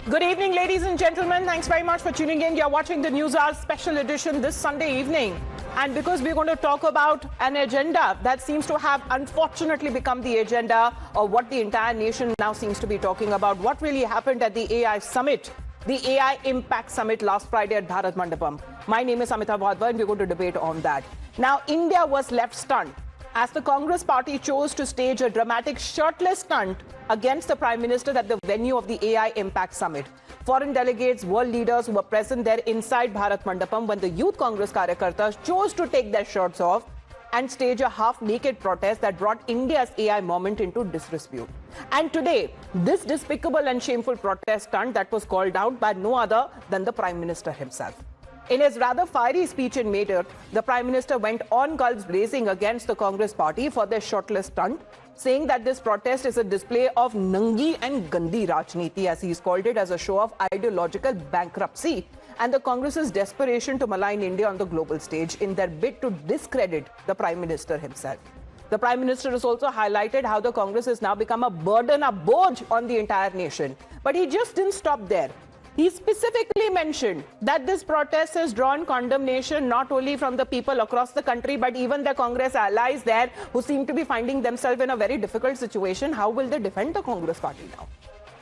Good evening, ladies and gentlemen. Thanks very much for tuning in. You're watching the News Hour special edition this Sunday evening. And because we're going to talk about an agenda that seems to have unfortunately become the agenda of what the entire nation now seems to be talking about, what really happened at the AI Summit, the AI Impact Summit last Friday at Bharat Mandapam. My name is Amita Vadva and we're going to debate on that. Now, India was left stunned as the Congress party chose to stage a dramatic shirtless stunt against the Prime Minister at the venue of the AI Impact Summit. Foreign delegates, world leaders who were present there inside Bharat Mandapam when the Youth Congress Karyakartas chose to take their shirts off and stage a half-naked protest that brought India's AI moment into disrepute. And today, this despicable and shameful protest stunt that was called out by no other than the Prime Minister himself. In his rather fiery speech in May, the Prime Minister went on guns blazing against the Congress party for their shirtless stunt, saying that this protest is a display of Nangi and Gandhi Rajniti, as he's called it, as a show of ideological bankruptcy and the Congress's desperation to malign India on the global stage in their bid to discredit the Prime Minister himself. The Prime Minister has also highlighted how the Congress has now become a burden, a boj on the entire nation. But he just didn't stop there. He specifically mentioned that this protest has drawn condemnation not only from the people across the country, but even the Congress allies there who seem to be finding themselves in a very difficult situation. How will they defend the Congress party now?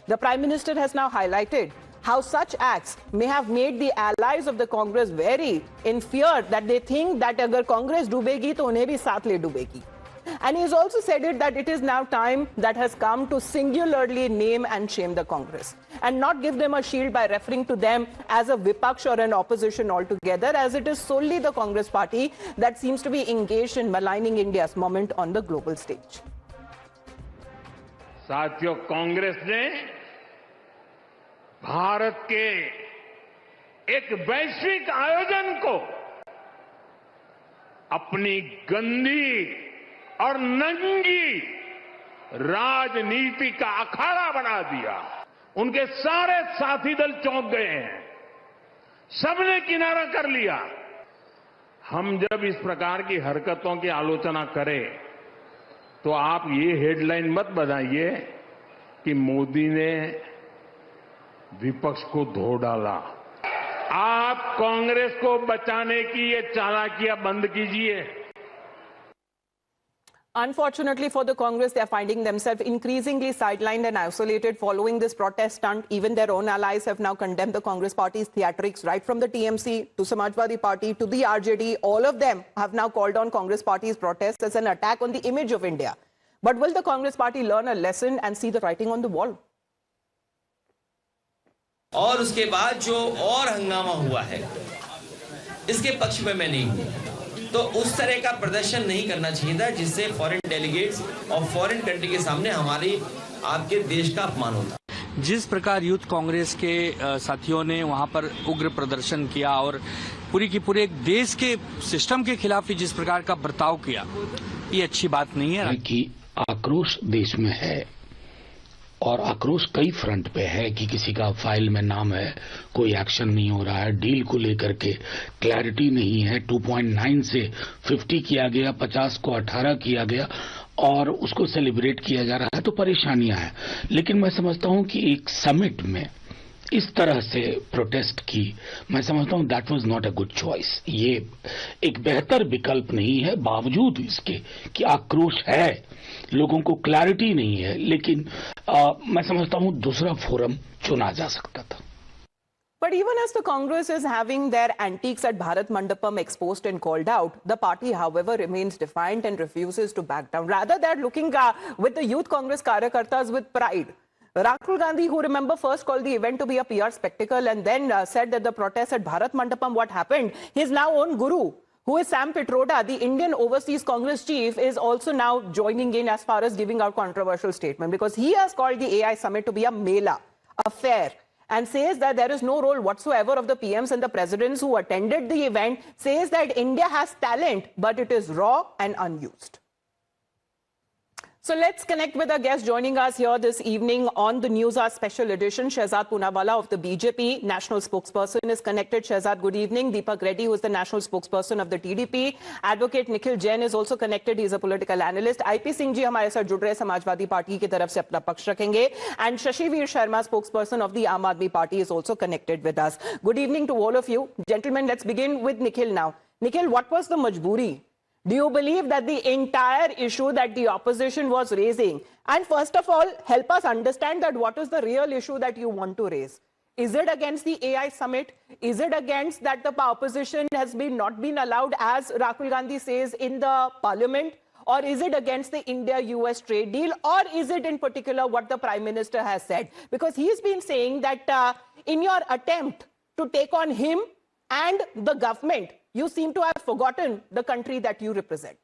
The Prime Minister has now highlighted how such acts may have made the allies of the Congress very in fear that they think that agar Congress dubegi, to unhe bhi saath le dubegi. And he's also said it that it is now time that has come to singularly name and shame the Congress and not give them a shield by referring to them as a Vipaksh or an opposition altogether, as it is solely the Congress party that seems to be engaged in maligning India's moment on the global stage. साथियों, कांग्रेस ने भारत के एक वैश्विक आयोजन को अपनी गंदी और नंगी राजनीति का अखाड़ा बना दिया। उनके सारे साथी दल चौंक गए हैं, सबने किनारा कर लिया। हम जब इस प्रकार की हरकतों की आलोचना करें तो आप ये हेडलाइन मत बनाइए कि मोदी ने विपक्ष को धो डाला। आप कांग्रेस को बचाने की ये चालाकियां बंद कीजिए। Unfortunately for the Congress, they are finding themselves increasingly sidelined and isolated following this protest stunt. Even their own allies have now condemned the Congress party's theatrics, right from the TMC to Samajwadi Party to the RJD. All of them have now called on Congress party's protest as an attack on the image of India. But will the Congress party learn a lesson and see the writing on the wall? और उसके बाद जो और हंगामा हुआ है, इसके पक्ष में मैं नहीं हूं। तो उस तरह का प्रदर्शन नहीं करना चाहिए था जिससे फॉरेन डेलीगेट्स और फॉरेन कंट्री के सामने हमारी आपके देश का अपमान होता। जिस प्रकार यूथ कांग्रेस के साथियों ने वहां पर उग्र प्रदर्शन किया और पूरी की पूरे एक देश के सिस्टम के खिलाफ ही जिस प्रकार का बर्ताव किया, ये अच्छी बात नहीं है। कि आक्रोश देश में है और आक्रोश कई फ्रंट पे है कि किसी का फाइल में नाम है, कोई एक्शन नहीं हो रहा है, डील को लेकर के क्लैरिटी नहीं है, 2.9 से 50 किया गया, 50 को 18 किया गया और उसको सेलिब्रेट किया जा रहा है, तो परेशानियां हैं। लेकिन मैं समझता हूं कि एक समिट में इस तरह से प्रोटेस्ट की, मैं समझता हूं that was not a good choice. ये एक बेहतर विकल्प नहीं है, बावजूद इसके कि आक्रोश है, लोगों को क्लैरिटी नहीं है, लेकिन मैं समझता हूं दूसरा फोरम चुना जा सकता था। But even as the Congress is having their antiques at Bharat Mandapam exposed and called out, the party, however, remains defiant and refuses to back down. Rather, they're looking with the Youth Congress Karyakartas with pride. Rahul Gandhi, who remember first called the event to be a PR spectacle and then said that the protest at Bharat Mandapam, what happened, his now own guru, who is Sam Pitroda, the Indian Overseas Congress chief, is also now joining in as far as giving out controversial statement, because he has called the AI Summit to be a mela, a fair, and says that there is no role whatsoever of the PMs and the presidents who attended the event, says that India has talent, but it is raw and unused. So let's connect with our guest joining us here this evening on the News Hour special edition. Shehzad Poonawalla of the BJP national spokesperson is connected. Shehzad, good evening. Deepak Reddy, who is the national spokesperson of the TDP. Advocate Nikhil Jain is also connected. He is a political analyst. IP Singh ji हमारे साथ जुड़ रहे हैं, Samajwadi party की तरफ से अपना पक्ष रखेंगे. And Shashivir Sharma, spokesperson of the Aam Aadmi Party, is also connected with us. Good evening to all of you. Gentlemen, let's begin with Nikhil now. Nikhil, what was the majboori? Do you believe that the entire issue that the opposition was raising, and first of all, help us understand that what is the real issue that you want to raise? Is it against the AI summit? Is it against that the opposition has not been allowed, as Rahul Gandhi says, in the parliament? Or is it against the India-US trade deal? Or is it in particular what the Prime Minister has said? Because he's been saying that in your attempt to take on him and the government, you seem to have forgotten the country that you represent.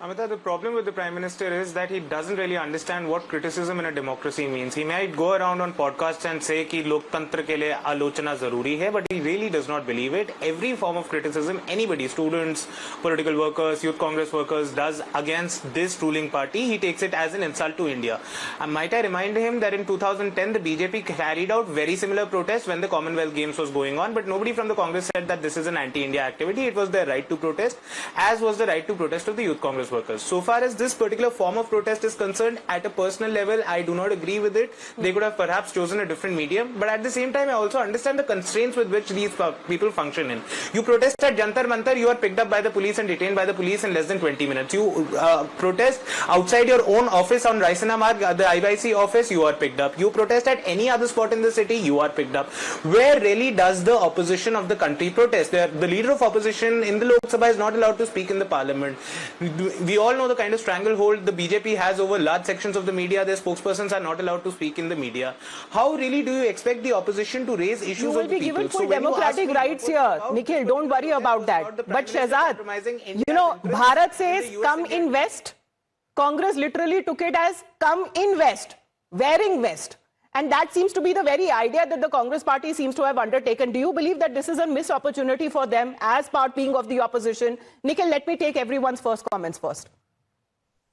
Amita, the problem with the Prime Minister is that he doesn't really understand what criticism in a democracy means. He might go around on podcasts and say कि लोकतंत्र के लिए आलोचना जरूरी है, but he really does not believe it. Every form of criticism anybody, students, political workers, youth congress workers, does against this ruling party, he takes it as an insult to India. Might I remind him that in 2010 the BJP carried out very similar protests when the Commonwealth Games was going on, but nobody from the Congress said that this is an anti-India activity. It was their right to protest, as was the right to protest of the youth congress workers. So far as this particular form of protest is concerned, at a personal level, I do not agree with it. They could have perhaps chosen a different medium, but at the same time, I also understand the constraints with which these people function in. You protest at Jantar Mantar, you are picked up by the police and detained by the police in less than 20 minutes. You protest outside your own office on Raisina Marg, the IYC office, you are picked up. You protest at any other spot in the city, you are picked up. Where really does the opposition of the country protest? The leader of opposition in the Lok Sabha is not allowed to speak in the parliament. We all know the kind of stranglehold the BJP has over large sections of the media. Their spokespersons are not allowed to speak in the media. How really do you expect the opposition to raise issues you of the people? You will be given full democratic rights here. Nikhil, don't worry about that. But Shehzad, you know, Bharat says come in West. Congress literally took it as come in West, wearing West. And that seems to be the very idea that the Congress party seems to have undertaken. Do you believe that this is a missed opportunity for them as part being of the opposition? Nikhil, let me take everyone's first comments first.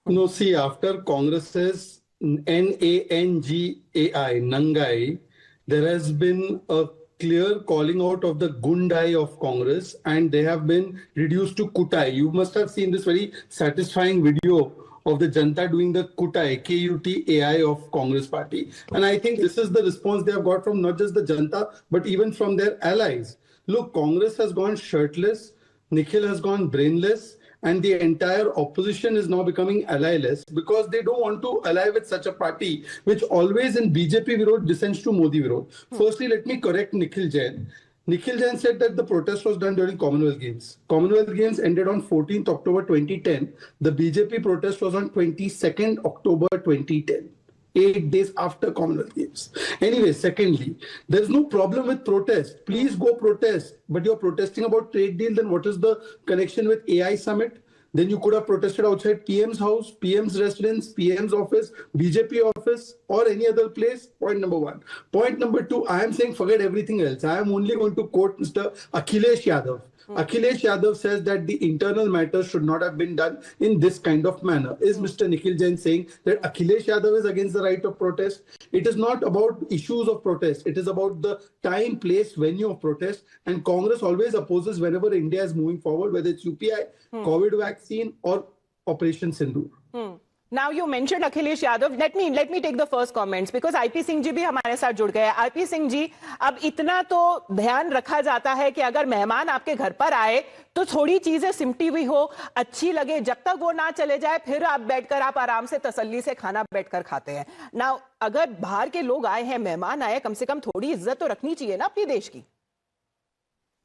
No, see, after Congress's NANGAI, Nangai, there has been a clear calling out of the Gundai of Congress, and they have been reduced to Kutai. You must have seen this very satisfying video of the Janta doing the Kutai, Kutai of Congress party. And I think this is the response they have got from not just the Janta, but even from their allies. Look, Congress has gone shirtless, Nikhil has gone brainless, and the entire opposition is now becoming ally-less because they don't want to ally with such a party, which always in BJP Virod descends to Modi Virod. Firstly, let me correct Nikhil Jain. Nikhil Jain said that the protest was done during Commonwealth Games. Commonwealth Games ended on 14th October 2010. The BJP protest was on 22nd October 2010. 8 days after Commonwealth Games. Anyway, secondly, there's no problem with protest. Please go protest. But you're protesting about trade deal, then what is the connection with AI summit? Then you could have protested outside PM's house, PM's residence, PM's office, BJP office, or any other place. Point number one. Point number two, I am saying forget everything else. I am only going to quote Mr. Akhilesh Yadav. Akhilesh Yadav says that the internal matters should not have been done in this kind of manner. Is Mr. Nikhil Jain saying that Akhilesh Yadav is against the right of protest? It is not about issues of protest. It is about the time, place, venue of protest. And Congress always opposes whenever India is moving forward, whether it's UPI, COVID vaccine, or Operation Sindoor. Now you mentioned Akhilesh Yadav. Let me take the first comments because IP Singh जी भी हमारे साथ जुड़ गए. IP Singh जी, अब इतना तो ध्यान रखा जाता है कि अगर मेहमान आपके घर पर आए तो थोड़ी चीजें सिमटी हुई हो, अच्छी लगे, जब तक वो ना चले जाए फिर आप बैठकर आप आराम से तसल्ली से खाना बैठकर खाते हैं. ना अगर बाहर के लोग आए हैं, मेहमान आए, कम से कम थोड़ी इज्जत तो रखनी चाहिए ना अपनी देश की.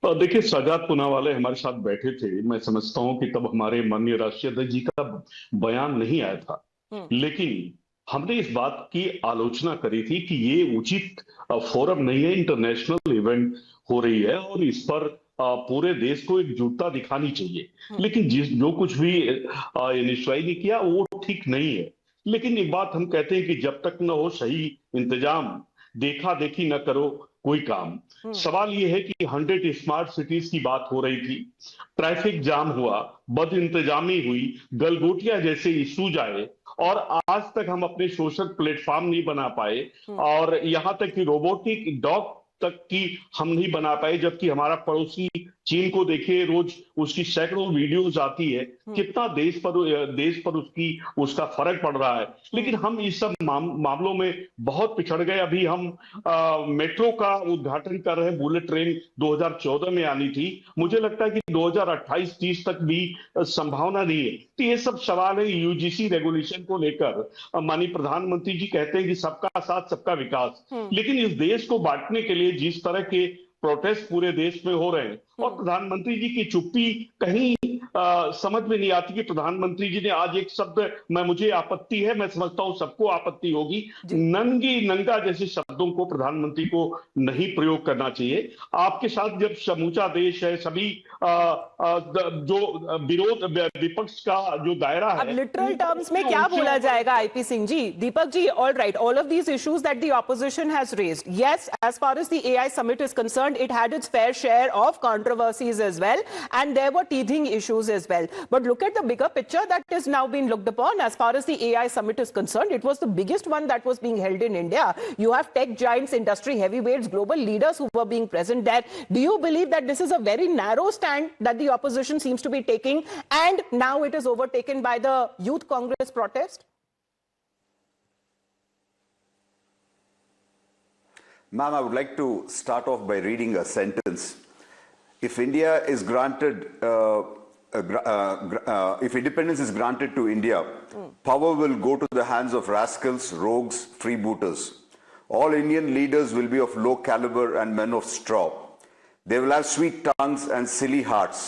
देखिए, शहजाद पूनावाला हमारे साथ बैठे थे. मैं समझता हूं कि तब हमारे माननीय राष्ट्रीय अध्यक्ष जी का बयान नहीं आया था, लेकिन हमने इस बात की आलोचना करी थी कि ये उचित फोरम नहीं है. इंटरनेशनल इवेंट हो रही है और इस पर पूरे देश को एकजुटता दिखानी चाहिए. लेकिन जो कुछ भी इनिशिएटिव किया वो ठीक नहीं है. लेकिन एक बात हम कहते हैं कि जब तक न हो सही इंतजाम, देखा देखी न करो, कोई काम। सवाल ये है कि 100 स्मार्ट सिटीज की बात हो रही थी, ट्रैफिक जाम हुआ, बद इंतजामी हुई, गलगोटिया जैसे इश्यूज आए और आज तक हम अपने सोशल प्लेटफॉर्म नहीं बना पाए और यहां तक कि रोबोटिक डॉग तक की हम नहीं बना पाए, जबकि हमारा पड़ोसी चीन को देखिए, रोज उसकी सैकड़ों वीडियोस आती है, कितना देश पर उसका फर्क पड़ रहा है। लेकिन हम इस सब मामलों में बहुत पिछड़ गए। अभी हम मेट्रो का उद्घाटन कर रहे हैं, बुलेट ट्रेन 2014 में आनी थी, मुझे लगता है कि 2028-30 तक भी संभावना नहीं है। तो ये सब सवाल है यूजीसी रेगुलेशन को लेकर। माननीय प्रधानमंत्री जी कहते हैं कि सबका साथ सबका विकास, लेकिन इस देश को बांटने के लिए जिस तरह के प्रोटेस्ट पूरे देश में हो रहे हैं और प्रधानमंत्री जी की चुप्पी कहीं समझ में नहीं आती कि प्रधानमंत्री जी ने आज एक शब्द मुझे आपत्ति है, मैं समझता हूं सबको आपत्ति होगी, नंगा जैसे शब्दों को प्रधानमंत्री को नहीं प्रयोग करना चाहिए। आपके साथ जब समूचा देश है, सभी जो विपक्ष का जो दायरा है, अब लिटरल टर्म्स में क्या बोला जाएगा IP Singh ji? Deepak ji, all right, all of these issues that the opposition has raised, yes, as far as the AI summit is concerned, it had its fair share of controversies as well, and there were teething issues as well. But look at the bigger picture that is now being looked upon. As far as the AI summit is concerned, it was the biggest one that was being held in India. You have tech giants, industry heavyweights, global leaders who were being present there. Do you believe that this is a very narrow stand that the opposition seems to be taking, and now it is overtaken by the Youth Congress protest? Ma'am, I would like to start off by reading a sentence. If India is granted, if independence is granted to India, power will go to the hands of rascals, rogues, freebooters. All Indian leaders will be of low caliber and men of straw. They will have sweet tongues and silly hearts.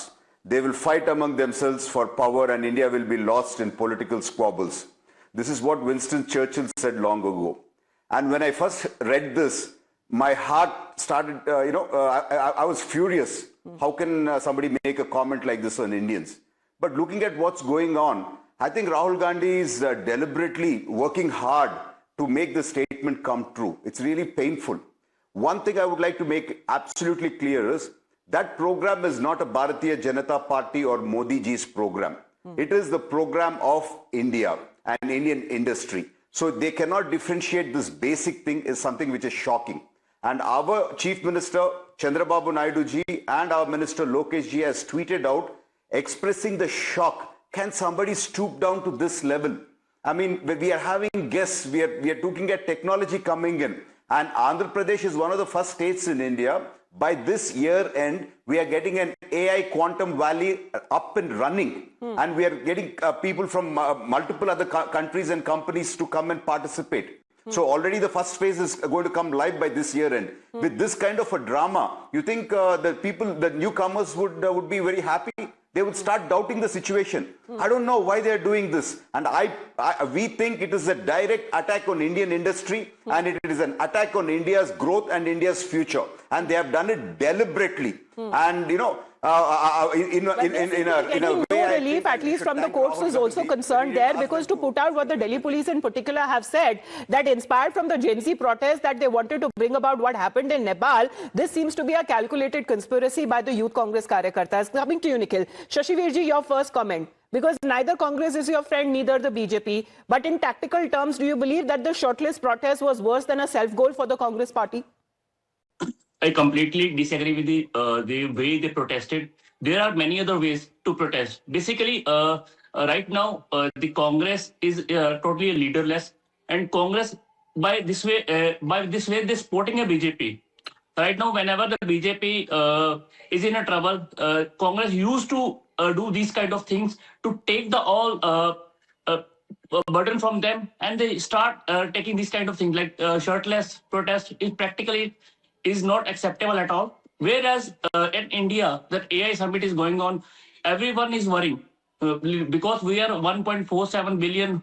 They will fight among themselves for power, and India will be lost in political squabbles. This is what Winston Churchill said long ago. And when I first read this, my heart started, I was furious. How can somebody make a comment like this on Indians? But looking at what's going on, I think Rahul Gandhi is deliberately working hard to make the statement come true. It's really painful. One thing I would like to make absolutely clear is that program is not a Bharatiya Janata Party or Modi ji's program. It is the program of India and Indian industry. So they cannot differentiate. This basic thing is something which is shocking. And our Chief Minister Chandrababu Naidu ji and our Minister Lokesh ji has tweeted out expressing the shock. Can somebody stoop down to this level? I mean, we are having guests, we are looking at technology coming in, and Andhra Pradesh is one of the first states in India. By this year end, we are getting an AI quantum valley up and running, and we are getting people from multiple other countries and companies to come and participate. So already the first phase is going to come live by this year end. With this kind of a drama, you think the newcomers would be very happy? They would start doubting the situation. I don't know why they are doing this. And we think it is a direct attack on Indian industry, and it is an attack on India's growth and India's future. And they have done it deliberately. And, you know, in a way, no relief, at least from the courts, is also concerned there, because to put out what the Delhi police in particular have said, that inspired from the Gen Z protest that they wanted to bring about what happened in Nepal, this seems to be a calculated conspiracy by the Youth Congress Karyakartas. Coming to you, Nikhil. Shashivir ji, your first comment. Because neither Congress is your friend, neither the BJP. But in tactical terms, do you believe that the shirtless protest was worse than a self-goal for the Congress party? I completely disagree with the way they protested. There are many other ways to protest. Basically, right now, the Congress is totally leaderless, and Congress by this way they're supporting a BJP. Right now, whenever the BJP is in a trouble, Congress used to do these kind of things to take the all burden from them, and they start taking these kind of things like shirtless protest is not acceptable at all. Whereas in India, that AI summit is going on, everyone is worrying because we are 1.47 billion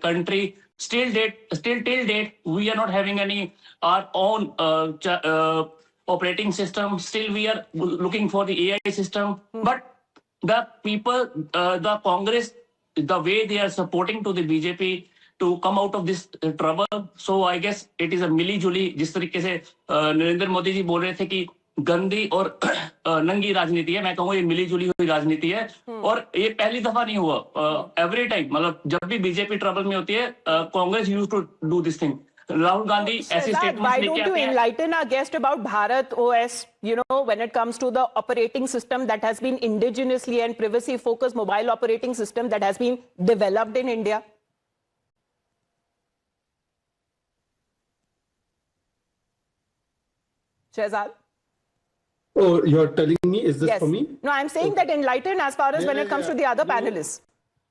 country. Still till date, we are not having any our own operating system. Still, we are looking for the AI system. But the people, the Congress, the way they are supporting to the BJP, to come out of this trouble. So I guess it is a मिली-जुली, जिस तरीके से नरेंद्र मोदी जी बोल रहे थे कि गंदी और नंगी राजनीति है, मैं कहूँगा ये मिली-जुली हुई राजनीति है। और ये पहली दफा नहीं हुआ, एवरी टाइम, मतलब जब भी बीजेपी ट्रबल में होती है, Congress used to do this thing. Rahul Gandhi ऐसे statements Why लेके don't आते you हैं। enlighten our guest about Bharat OS, you know, when it comes to the operating system that has been indigenously and privacy focused mobile operating system that has been developed in India? Shehzad? Oh, you're telling me, is this Yes. for me? No, I'm saying that enlighten as far as when it comes to the other panelists.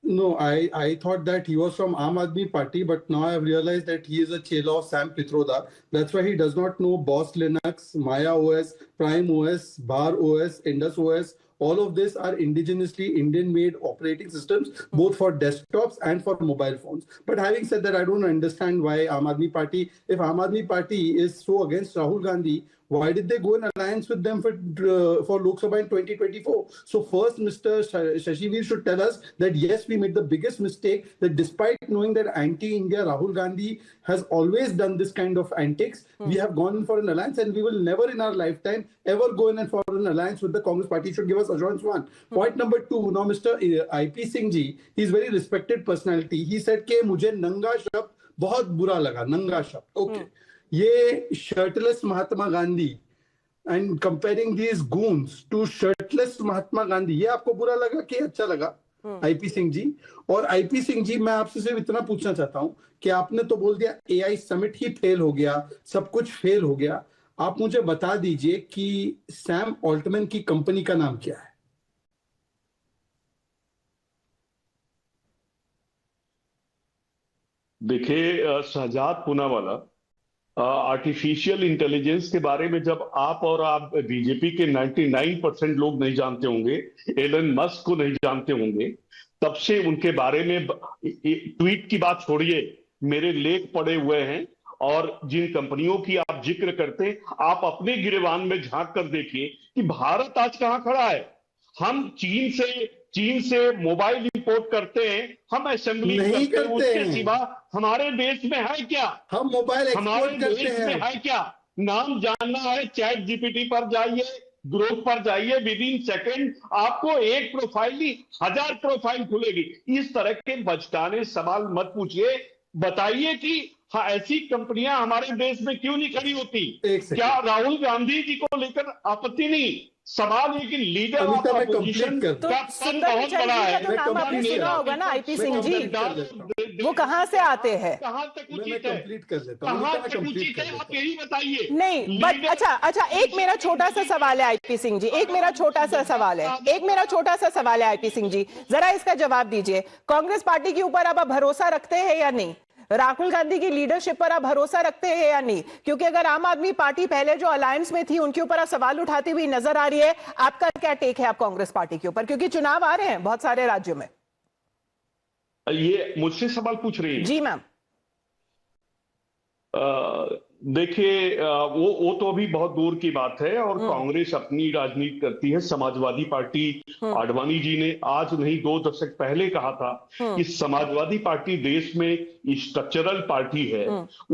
No, I thought that he was from Aam Aadmi Party, but now I've realized that he is a chela of Sam Pitroda. That's why he does not know Boss Linux, Maya OS, Prime OS, Bar OS, Indus OS. All of these are indigenously Indian-made operating systems, both for desktops and for mobile phones. But having said that, I don't understand why Aam Aadmi Party, if Aam Aadmi Party is so against Rahul Gandhi, why did they go in alliance with them for Lok Sabha in 2024? So first, Mr. Shashivir should tell us that yes, we made the biggest mistake, that despite knowing that anti-India Rahul Gandhi has always done this kind of antics, we have gone in for an alliance, and we will never in our lifetime ever go in for an alliance with the Congress Party. Should give us assurance one. Point number two, now Mr. IP Singh ji, he's very respected personality. He said कि मुझे नंगा शब्द बहुत बुरा लगा, नंगा शब्द. Okay. ये shirtless Mahatma Gandhi and comparing these goons to shirtless Mahatma Gandhi, ये आपको बुरा लगा कि अच्छा लगा? आईपी सिंह जी. और आईपी सिंह जी, मैं आपसे सिर्फ इतना पूछना चाहता हूं कि आपने तो बोल दिया एआई समिट ही फेल हो गया, सब कुछ फेल हो गया. आप मुझे बता दीजिए कि सैम ऑल्टमैन की कंपनी का नाम क्या है? देखिए शहजाद पूनावाला, आर्टिफिशियल इंटेलिजेंस के बारे में जब आप बीजेपी के 99% लोग नहीं जानते होंगे, एलन मस्क को नहीं जानते होंगे, तब से उनके बारे में ट्वीट की बात छोड़िए, मेरे लेख पड़े हुए हैं. और जिन कंपनियों की आप जिक्र करते हैं, आप अपने गिरेबान में झांक कर देखिए कि भारत आज कहां खड़ा है. हम चीन से मोबाइल इंपोर्ट करते हैं, हम असेंबली नहीं करते हैं, करते उसके हैं. सिवा हमारे देश में है क्या? हम मोबाइल हमारे एक्सपोर्ट करते देश हैं. में है क्या? नाम जानना है, चैट जीपीटी पर जाइए, ग्रोक पर जाइए, विद इन सेकेंड आपको एक प्रोफाइल नहीं 1000 प्रोफाइल खुलेगी. इस तरह के बचकाने सवाल मत पूछिए. बताइए कि हाँ, ऐसी कंपनियां हमारे देश में क्यों नहीं खड़ी होती? क्या राहुल गांधी जी को लेकर आपत्ति नहीं? सवाल है कि लीडर ऑफ अपोजिशन का पद बहुत बड़ा है. तो नाम आपने सुना होगा ना आईपी सिंह जी, वो कहाँ से आते हैं? कहां तक उचित है? कंप्लीट कर लेता हूं. कहां तक उचित है आप यही बताइए. नहीं, बट अच्छा, एक मेरा छोटा सा सवाल है आईपी सिंह जी, एक मेरा छोटा सा सवाल है आईपी सिंह जी, जरा इसका जवाब दीजिए. कांग्रेस पार्टी के ऊपर आप भरोसा रखते हैं या नहीं? राहुल गांधी की लीडरशिप पर आप भरोसा रखते हैं या नहीं? क्योंकि अगर आम आदमी पार्टी पहले जो अलायंस में थी उनके ऊपर आप सवाल उठाती हुई नजर आ रही है, आपका क्या टेक है आप कांग्रेस पार्टी के ऊपर? क्योंकि चुनाव आ रहे हैं बहुत सारे राज्यों में. ये मुझसे सवाल पूछ रही है? जी मैम. देखिए, वो तो अभी बहुत दूर की बात है. और कांग्रेस अपनी राजनीति करती है. समाजवादी पार्टी, आडवाणी जी ने आज नहीं 2 दशक पहले कहा था कि समाजवादी पार्टी देश में स्ट्रक्चरल पार्टी है.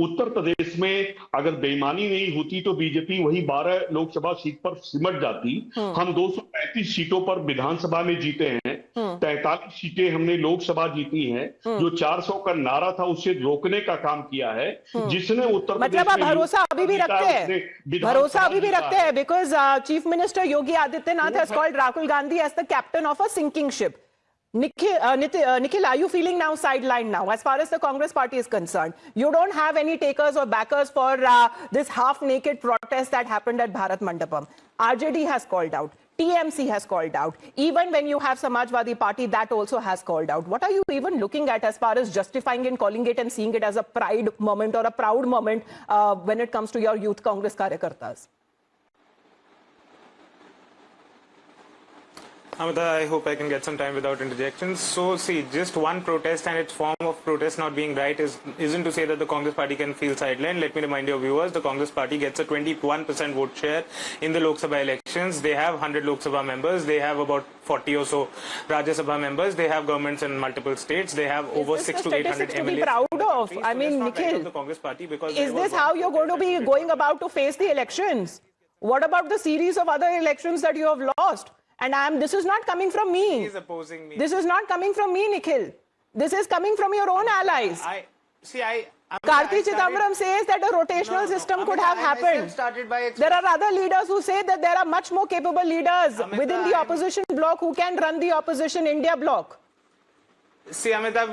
उत्तर प्रदेश में अगर बेईमानी नहीं होती तो बीजेपी वही 12 लोकसभा सीट पर सिमट जाती. हम 235 सीटों पर विधानसभा में जीते हैं, 43 सीटें हमने लोकसभा जीती हैं. जो 400 का नारा था उसे रोकने का काम किया है, जिसने उत्तर मतलब आप भरोसा अभी भी रखते हैं? Because chief minister Yogi Adityanath has called Rahul Gandhi as the captain of a sinking ship. Nikhil, are you feeling now sidelined now as far as the Congress party is concerned? You don't have any takers or backers for this half-naked protest that happened at Bharat Mandapam. RJD has called out. TMC has called out. Even when you have Samajwadi Party, that also has called out. What are you even looking at as far as justifying and calling it and seeing it as a pride moment or a proud moment when it comes to your youth Congress karyakartas? Amita, I hope I can get some time without interjections. So, see, just one protest and its form of protest not being right isn't to say that the Congress party can feel sidelined. Let me remind your viewers, the Congress party gets a 21% vote share in the Lok Sabha elections. They have 100 Lok Sabha members. They have about 40 or so Rajya Sabha members. They have governments in multiple states. They have over 600 to 800 MLAs. To be proud of. I mean, Nikhil, the Congress party because is this how you're going to be going about to face the elections? What about the series of other elections that you have lost? And this is not coming from me. He is opposing me. This is not coming from me, Nikhil. This is coming from your own allies. Karti Chidambaram says that a rotational system could have happened. There are other leaders who say that there are much more capable leaders within the opposition bloc who can run the opposition India bloc. See, Amita,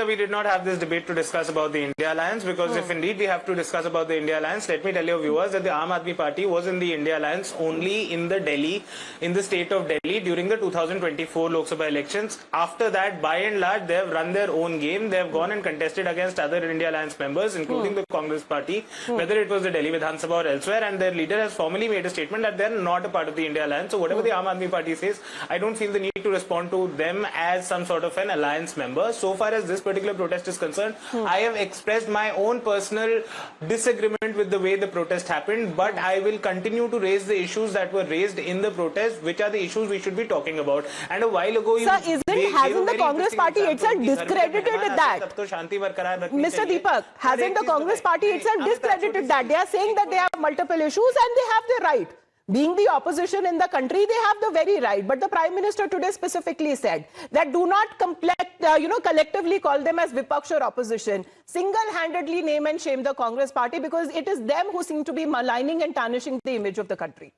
we did not have this debate to discuss about the India Alliance because if indeed we have to discuss about the India Alliance, let me tell your viewers that the Aam Aadmi Party was in the India Alliance only in the state of Delhi during the 2024 Lok Sabha elections. After that, by and large, they have run their own game. They have gone and contested against other India Alliance members, including the Congress Party, whether it was the Delhi Vidhan Sabha or elsewhere, and their leader has formally made a statement that they are not a part of the India Alliance. So whatever the Aam Aadmi Party says, I don't feel the need to respond to them as some sort of an alliance member. So far as this particular protest is concerned, I have expressed my own personal disagreement with the way the protest happened, but I will continue to raise the issues that were raised in the protest, which are the issues we should be talking about. And a while ago, hasn't the Congress party itself discredited that? Mr. Deepak, hasn't the Congress party itself discredited that? They are saying that they have multiple issues and they have the right. Being the opposition in the country, they have the very right. But the Prime Minister today specifically said that do not collectively call them as Vipaksh or opposition. Single-handedly name and shame the Congress party because it is them who seem to be maligning and tarnishing the image of the country.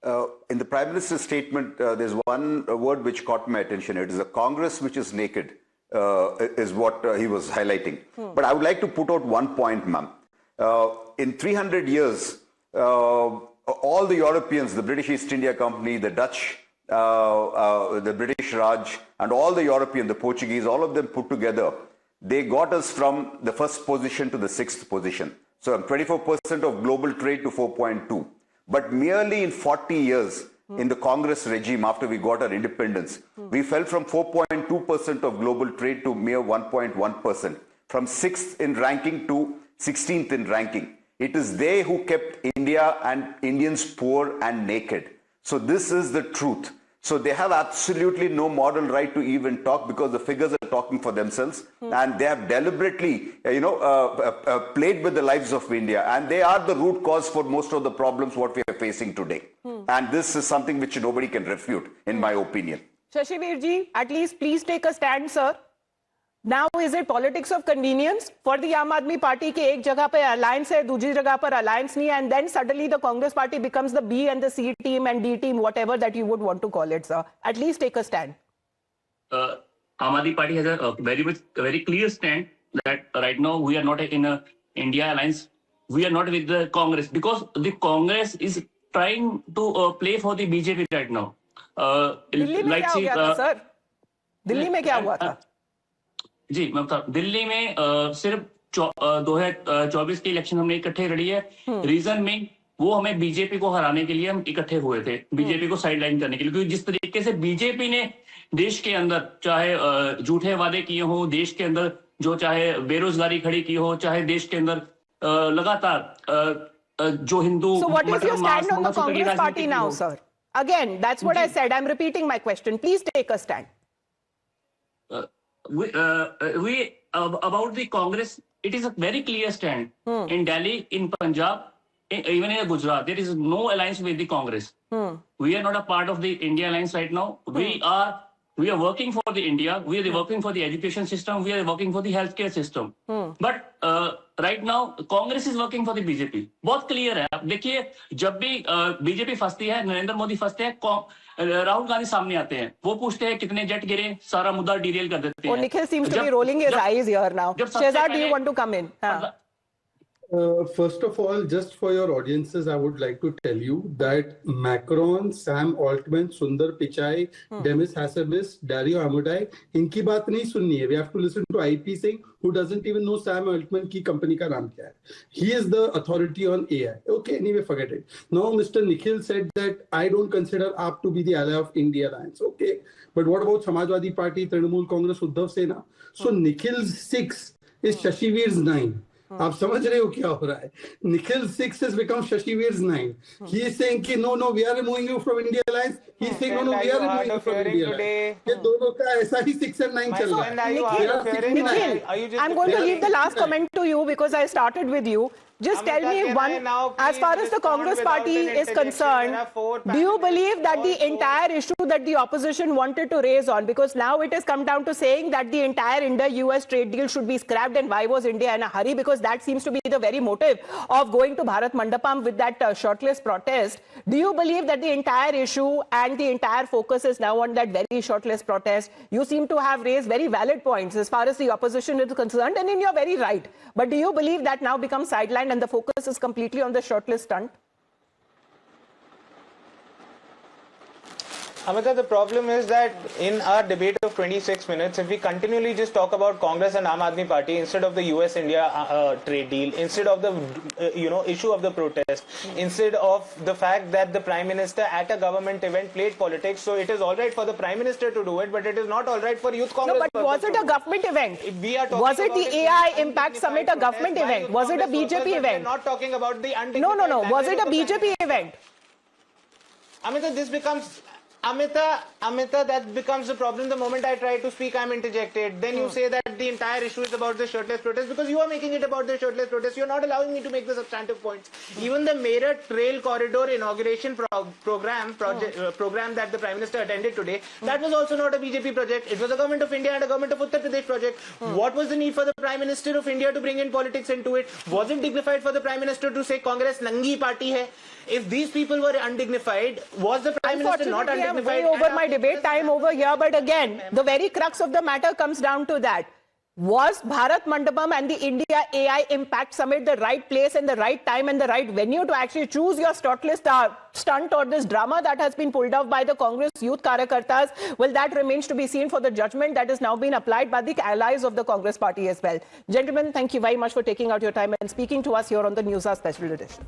In the Prime Minister's statement, there's one word which caught my attention. It is a Congress which is naked. Is what he was highlighting. But I would like to put out one point, ma'am. In 300 years, all the Europeans, the British East India Company, the Dutch, the British Raj, and all the European, the Portuguese, all of them put together, they got us from the first position to the sixth position. So 24% of global trade to 4.2. But merely in 40 years, in the Congress regime after we got our independence, we fell from 4.2% of global trade to mere 1.1%, from 6th in ranking to 16th in ranking. It is they who kept India and Indians poor and naked. So this is the truth. So they have absolutely no moral right to even talk because the figures are talking for themselves, and they have deliberately, played with the lives of India, and they are the root cause for most of the problems what we are facing today. And this is something which nobody can refute, in my opinion. Shashivir ji, at least please take a stand, sir. Now is it politics of convenience for the Aam Aadmi Party ke ek jagah pe alliance hai, dooji jagah par alliance nahi hai, and then suddenly the Congress Party becomes the B and the C team and D team, whatever that you would want to call it, sir. At least take a stand. Aam Aadmi Party has a very clear stand that right now we are not in a India alliance. We are not with the Congress because the Congress is trying to play for the BJP right now. Delhi mein kya ho gaya tha, sir? Delhi mein kya hua tha? जी मैं बता दिल्ली में सिर्फ 2024 के election हमने इकट्ठे लड़ी है। Reason में वो हमें बीजेपी को हराने के लिए हम इकट्ठे हुए थे, बीजेपी को साइडलाइन करने के लिए, क्योंकि जिस तरीके से बीजेपी ने देश के अंदर चाहे झूठे वादे किए हो, देश के अंदर जो चाहे बेरोजगारी खड़ी की हो, चाहे देश के अंदर लगातार जो Hindu So what is your stand on the Congress party now, sir? Again, that's what I said. I'm repeating my question. Please take a stand. About the Congress, it is a very clear stand. In Delhi, in Punjab, even in Gujarat, there is no alliance with the Congress. We are not a part of the India alliance right now. We are working for the India. We are working for the education system. We are working for the healthcare system. But right now, Congress is working for the BJP. बहुत clear है. आप देखिए, जब भी BJP फंसती है, नरेंद्र मोदी फंसते हैं, राहुल गांधी सामने आते हैं, वो पूछते हैं कितने जेट गिरे, सारा मुद्दा डिटेल कर देते हैं. Nikhil seems to be rolling his eyes here now. Shehzad, do you want to come in? First of all, just for your audiences, I would like to tell you that Macron, Sam Altman, Sundar Pichai, Demis Hassabis, Dario Amodei, इनकी बात नहीं सुननी है. We have to listen to IP Singh, who doesn't even know Sam Altman की company का नाम क्या है. He is the authority on AI. Okay, anyway, forget it. Now, Mr. Nikhil said that I don't consider AAP to be the ally of India Alliance. Okay, but what about Samajwadi Party, Trinamool Congress, Uddhav Sena? So Nikhil's 6 is Shashivir's 9. आप समझ रहे हो क्या हो रहा है? Nikhil 6 has become Shashivir's 9. He is saying कि no, we are removing you from India Alliance. He is saying no, we are removing you from India Alliance. ये दोनों का ऐसा ही 6 and 9 चल रहा है. Nikhil, I'm going to leave the last comment to you because I started with you. Just tell me one, as far as the Congress party is concerned, do you believe that the entire issue that the opposition wanted to raise on, because now it has come down to saying that the entire India-US trade deal should be scrapped, and why was India in a hurry? Because that seems to be the very motive of going to Bharat Mandapam with that shirtless protest. Do you believe that the entire issue and the entire focus is now on that very shirtless protest? You seem to have raised very valid points as far as the opposition is concerned, and you're very right. But do you believe that now becomes sidelined and the focus is completely on the shirtless stunt? Amita, the problem is that in our debate of 26 minutes, if we continually just talk about Congress and Aam Aadmi Party instead of the US-India trade deal, instead of the issue of the protest, instead of the fact that the Prime Minister at a government event played politics, so it is all right for the Prime Minister to do it, but it is not all right for Youth Congress. No, but was it a government event? Was it the AI Impact Summit a government event? Was it a BJP event? We're not talking about the undignified. No. Was it a BJP event? Amita, this becomes... Amita, that becomes the problem. The moment I try to speak, I'm interjected. Then you say that the entire issue is about the shirtless protest because you are making it about the shirtless protest. You're not allowing me to make the substantive points. Even the Meerut Rail Corridor inauguration program that the Prime Minister attended today, that was also not a BJP project. It was a Government of India and a Government of Uttar Pradesh project. What was the need for the Prime Minister of India to bring in politics into it? Was it dignified for the Prime Minister to say Congress Nangi Party hai? If these people were undignified, was the Prime Minister not undignified? I'm way over my debate time over here, but again, the very crux of the matter comes down to that. Was Bharat Mandapam and the India AI Impact Summit the right place and the right time and the right venue to actually choose your shortlist stunt or this drama that has been pulled off by the Congress youth Karyakartas? Well, that remains to be seen for the judgment that is now being applied by the allies of the Congress party as well. Gentlemen, thank you very much for taking out your time and speaking to us here on the Newshour Special Edition.